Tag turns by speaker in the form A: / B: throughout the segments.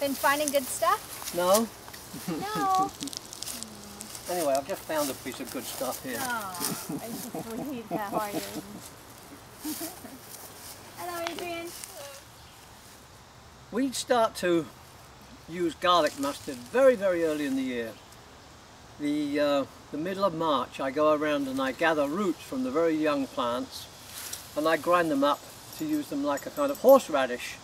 A: Been finding good stuff?
B: No.
A: No.
B: Anyway, I've just found a piece of good stuff here.
A: Oh, I just sweet. How are you? Hello, Adrian.
B: We start to use garlic mustard very, very early in the year. The middle of March, I go around and I gather roots from the very young plants and I grind them up to use them like a kind of horseradish.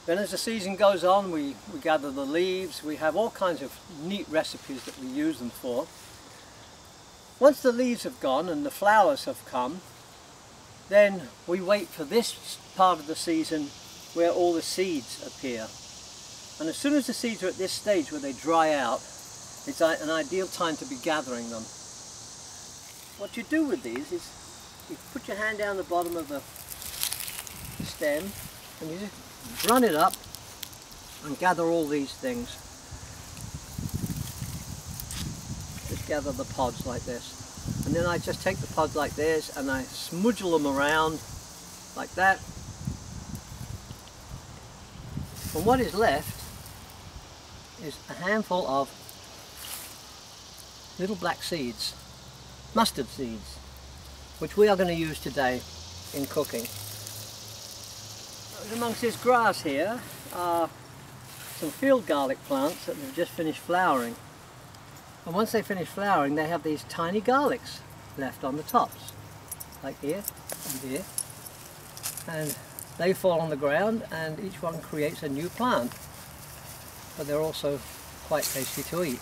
B: Then as the season goes on, we gather the leaves. We have all kinds of neat recipes that we use them for. Once the leaves have gone and the flowers have come, then we wait for this part of the season where all the seeds appear. And as soon as the seeds are at this stage where they dry out, it's an ideal time to be gathering them. What you do with these is you put your hand down the bottom of the stem and you just run it up and gather all these things. Just gather the pods like this. And then I just take the pods like this and I smudgel them around like that. And what is left is a handful of little black seeds, mustard seeds, which we are going to use today in cooking. Amongst this grass here are some field garlic plants that have just finished flowering. And once they finish flowering, they have these tiny garlics left on the tops, like here and here. And they fall on the ground and each one creates a new plant. But they're also quite tasty to eat.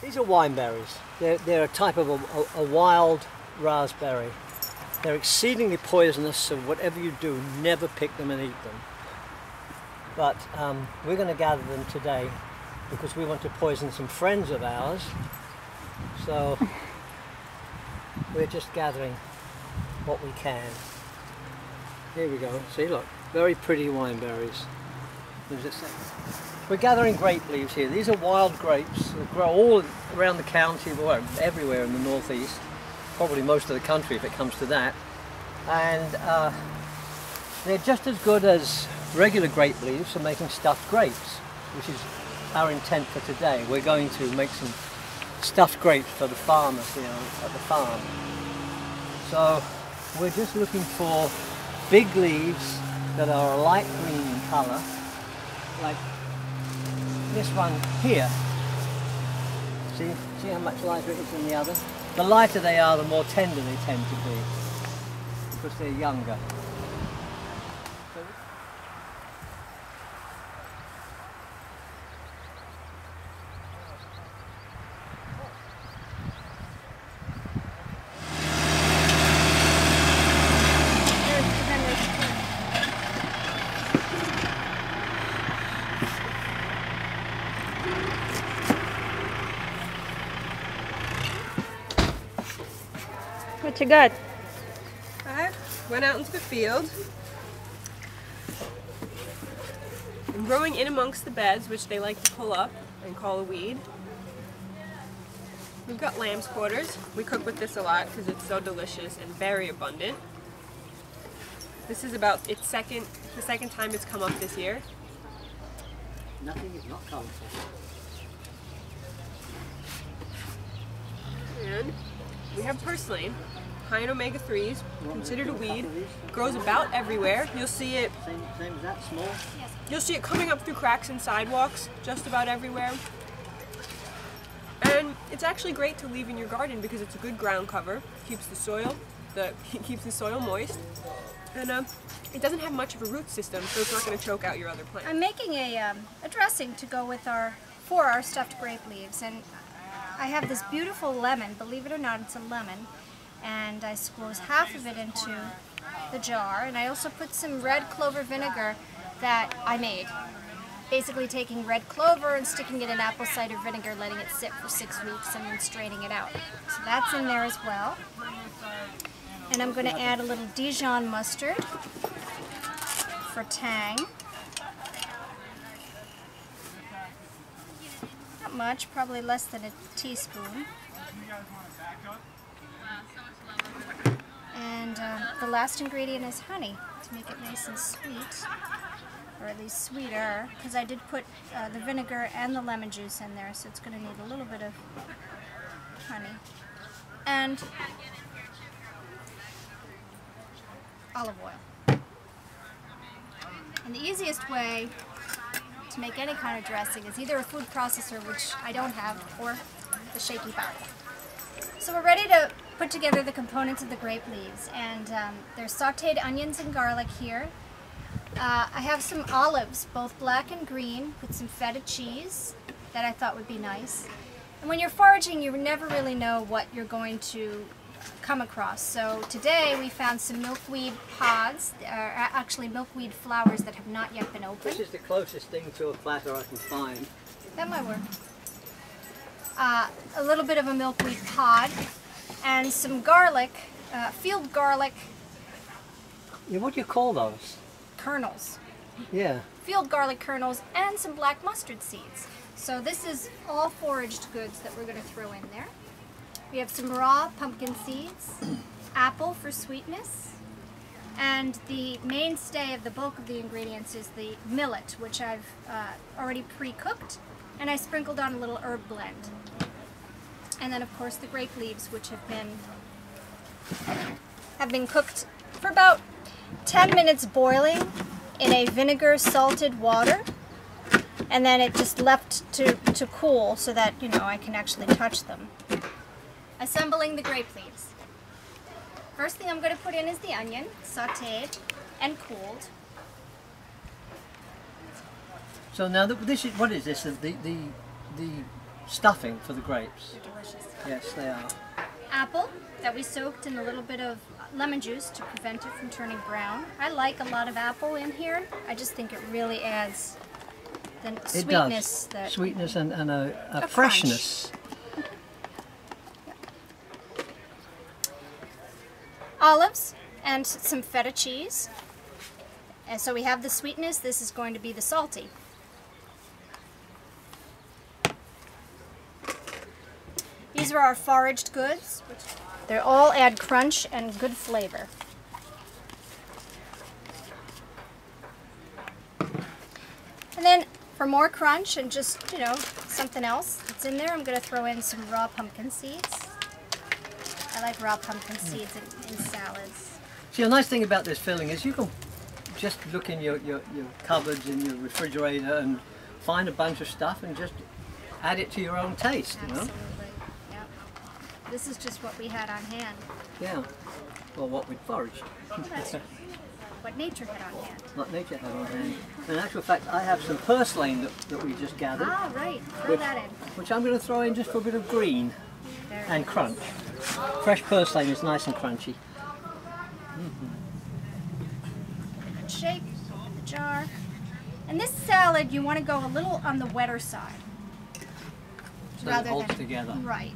B: These are wineberries. They're a type of a wild raspberry. They're exceedingly poisonous, so whatever you do, never pick them and eat them. But we're going to gather them today because we want to poison some friends of ours. So we're just gathering what we can. Here we go. See, look, very pretty wineberries. We're gathering grape leaves here. These are wild grapes that grow all around the county, well, everywhere in the northeast. Probably most of the country if it comes to that. And they're just as good as regular grape leaves for making stuffed grapes, which is our intent for today. We're going to make some stuffed grapes for the farmers here at the farm. So we're just looking for big leaves that are a light green in colour, like this one here. See how much lighter it is than the other? The lighter they are, the more tender they tend to be, because they're younger.
A: What you got?
C: I went out into the field. I'm growing in amongst the beds, which they like to pull up and call a weed. We've got lamb's quarters. We cook with this a lot because it's so delicious and very abundant. This is about the second time it's come up this year.
B: Nothing is not colourful.
C: And we have purslane, high in omega-3s, considered a weed, grows about everywhere. You'll see it.
B: Same as that, small?
C: You'll see it coming up through cracks in sidewalks, just about everywhere. And it's actually great to leave in your garden because it's a good ground cover, keeps the soil moist, and it doesn't have much of a root system, so it's not going to choke out your other plants.
A: I'm making a dressing to go with for our stuffed grape leaves, and I have this beautiful lemon. Believe it or not, it's a lemon, and I squeeze half of it into the jar, and I also put some red clover vinegar that I made. Basically taking red clover and sticking it in apple cider vinegar, letting it sit for 6 weeks, and then straining it out. So that's in there as well. And I'm going to add a little Dijon mustard for tang. Not much, probably less than a teaspoon. And the last ingredient is honey to make it nice and sweet, or at least sweeter, because I did put the vinegar and the lemon juice in there, so it's going to need a little bit of honey. And olive oil. And the easiest way to make any kind of dressing is either a food processor, which I don't have, or the shaky pot. So we're ready to put together the components of the grape leaves, and there's sauteed onions and garlic here. I have some olives, both black and green, with some feta cheese that I thought would be nice. And when you're foraging, you never really know what you're going to come across. So today we found some milkweed pods, actually milkweed flowers that have not yet been opened.
B: This is the closest thing to a platter I can find.
A: That might work. A little bit of a milkweed pod, and some garlic, field garlic.
B: Yeah, what do you call those?
A: Kernels.
B: Yeah.
A: Field garlic kernels, and some black mustard seeds. So this is all foraged goods that we're going to throw in there. We have some raw pumpkin seeds, apple for sweetness, and the mainstay of the bulk of the ingredients is the millet, which I've already pre-cooked, and I sprinkled on a little herb blend. And then of course the grape leaves, which have been cooked for about 10 minutes boiling in a vinegar salted water, and then it just left to cool so that, you know, I can actually touch them. Assembling the grape leaves. First thing I'm going to put in is the onion, sauteed and cooled.
B: So now this is, what is this? The stuffing for the grapes.
A: They're delicious.
B: Yes, they are.
A: Apple that we soaked in a little bit of lemon juice to prevent it from turning brown. I like a lot of apple in here. I just think it really adds the sweetness.
B: It does. Sweetness and a freshness.
A: Olives and some feta cheese. And so we have the sweetness. This is going to be the salty. These are our foraged goods. They all add crunch and good flavor. And then for more crunch and just, you know, something else that's in there, I'm going to throw in some raw pumpkin seeds. I like raw pumpkin seeds in salads.
B: See, a nice thing about this filling is you can just look in your cupboards, in your refrigerator, and find a bunch of stuff and just add it to your own taste.
A: Absolutely. You know? Yep. This is just what we had on hand.
B: Yeah. Well, what we'd foraged.
A: That's what nature had on hand.
B: What nature had on hand. In actual fact, I have some purslane that we just gathered.
A: Ah, right. Throw that in.
B: Which I'm going to throw in just for a bit of green and crunch. Fresh purslane is nice and crunchy.
A: Good shake in the jar. And this salad, you want to go a little on the wetter side.
B: So it holds together.
A: Right.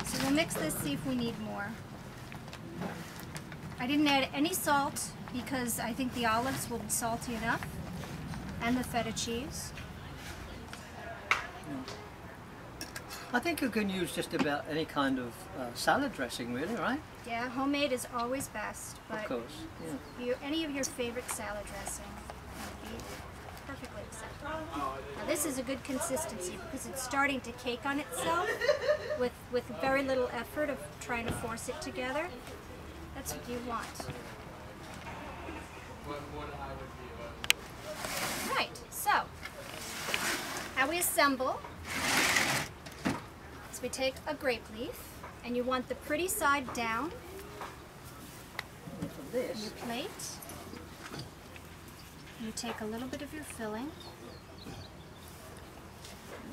A: So we'll mix this, see if we need more. I didn't add any salt because I think the olives will be salty enough, and the feta cheese.
B: I think you can use just about any kind of salad dressing, really, right?
A: Yeah, homemade is always best, but
B: of course, yeah.
A: Any of your favorite salad dressing would be perfectly acceptable. Now this is a good consistency because it's starting to cake on itself with very little effort of trying to force it together. That's what you want. Right, so how we assemble is we take a grape leaf, and you want the pretty side down
B: And for this,
A: on your plate. You take a little bit of your filling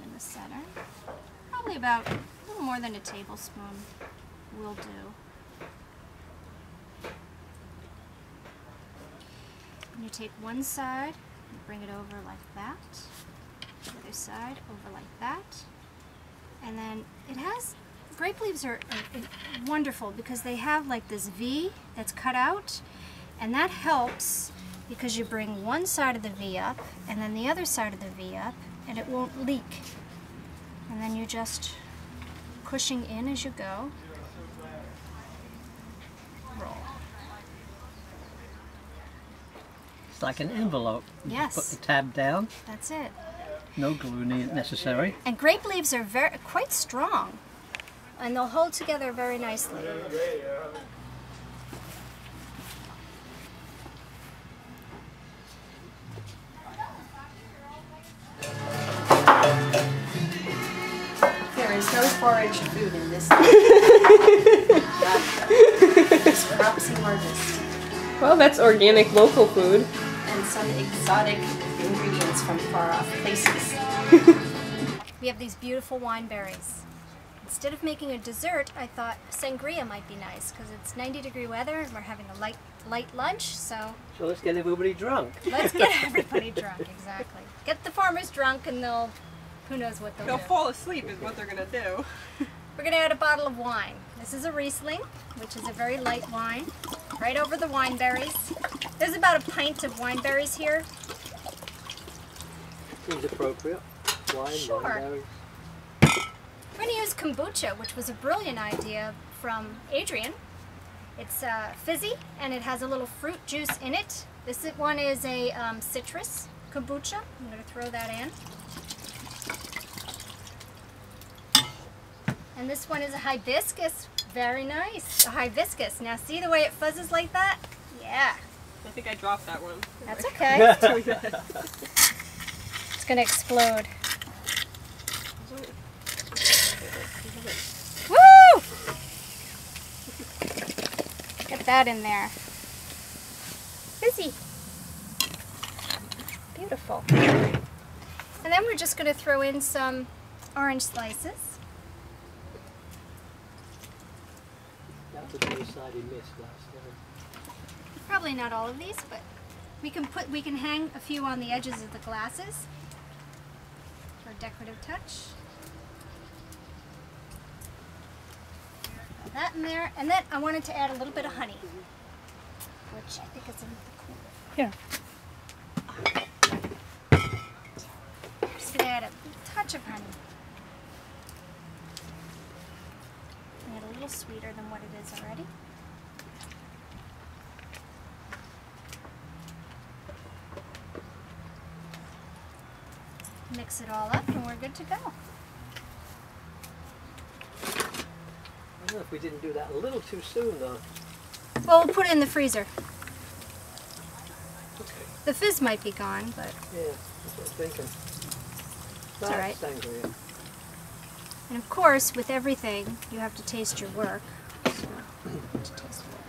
A: in the center, probably about a little more than a tablespoon will do. And you take one side and bring it over like that, the other side over like that, and then it has, grape leaves are wonderful because they have like this V that's cut out, and that helps because you bring one side of the V up and then the other side of the V up, and it won't leak. And then you just pushing in as you go.
B: It's like an envelope. You
A: Yes.
B: put the tab down.
A: That's it.
B: No glue necessary.
A: And grape leaves are quite strong, and they'll hold together very nicely.
D: There is no foraged food in this. It's Cropsey harvest
C: Well, that's organic, local food.
D: and some exotic ingredients from far off places.
A: We have these beautiful wineberries. Instead of making a dessert, I thought sangria might be nice because it's 90-degree weather and we're having a light lunch, so
B: So let's get everybody drunk.
A: let's get everybody drunk, exactly. Get the farmers drunk and who knows what they'll
C: They'll
A: do.
C: fall asleep is what they're gonna do.
A: We're gonna add a bottle of wine. This is a Riesling, which is a very light wine. Right over the wineberries. There's about a pint of wineberries here.
B: Seems appropriate. Wine,
A: Sure.
B: wineberries.
A: We're going to use kombucha, which was a brilliant idea from Adrian. It's fizzy and it has a little fruit juice in it. This one is a citrus kombucha. I'm going to throw that in. And this one is a hibiscus. Very nice. A hibiscus. Now see the way it fuzzes like that? Yeah.
C: I think I dropped that one.
A: That's okay. It's going to explode. Woo! Get that in there. Fizzy. Beautiful. And then we're just going to throw in some orange slices.
B: That's a two-sided miss last time.
A: Probably not all of these, but we can hang a few on the edges of the glasses for a decorative touch. Put that in there, and then I wanted to add a little bit of honey, which I think is in the corner.
C: Yeah.
A: Just gonna add a touch of honey. Make it a little sweeter than what it is already. Mix it all up and we're good to go.
B: I don't know if we didn't do that a little too soon though.
A: Well, we'll put it in the freezer.
B: Okay.
A: The fizz might be gone, but
B: Yeah, that's what I'm thinking.
A: all right.
B: Sangria.
A: and of course, with everything, you have to taste your work. So, let's taste a little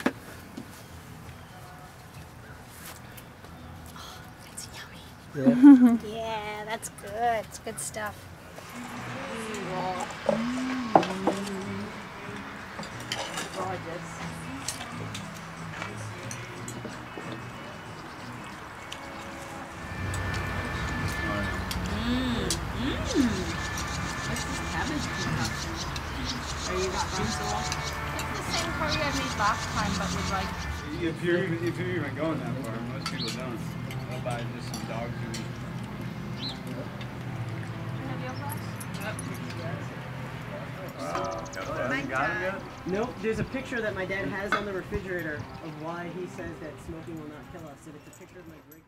A: bit. Oh, that's yummy.
B: Yeah.
A: Yeah, that's good. It's good stuff.
D: Gorgeous. What's this cabbage concoction? Are you from? It's the same curry I made last time, but with like.
E: If you're even going that far, most people don't. They'll buy just some dog food.
F: Nope, there's a picture that my dad has on the refrigerator of why he says that smoking will not kill us, and it's a picture of my great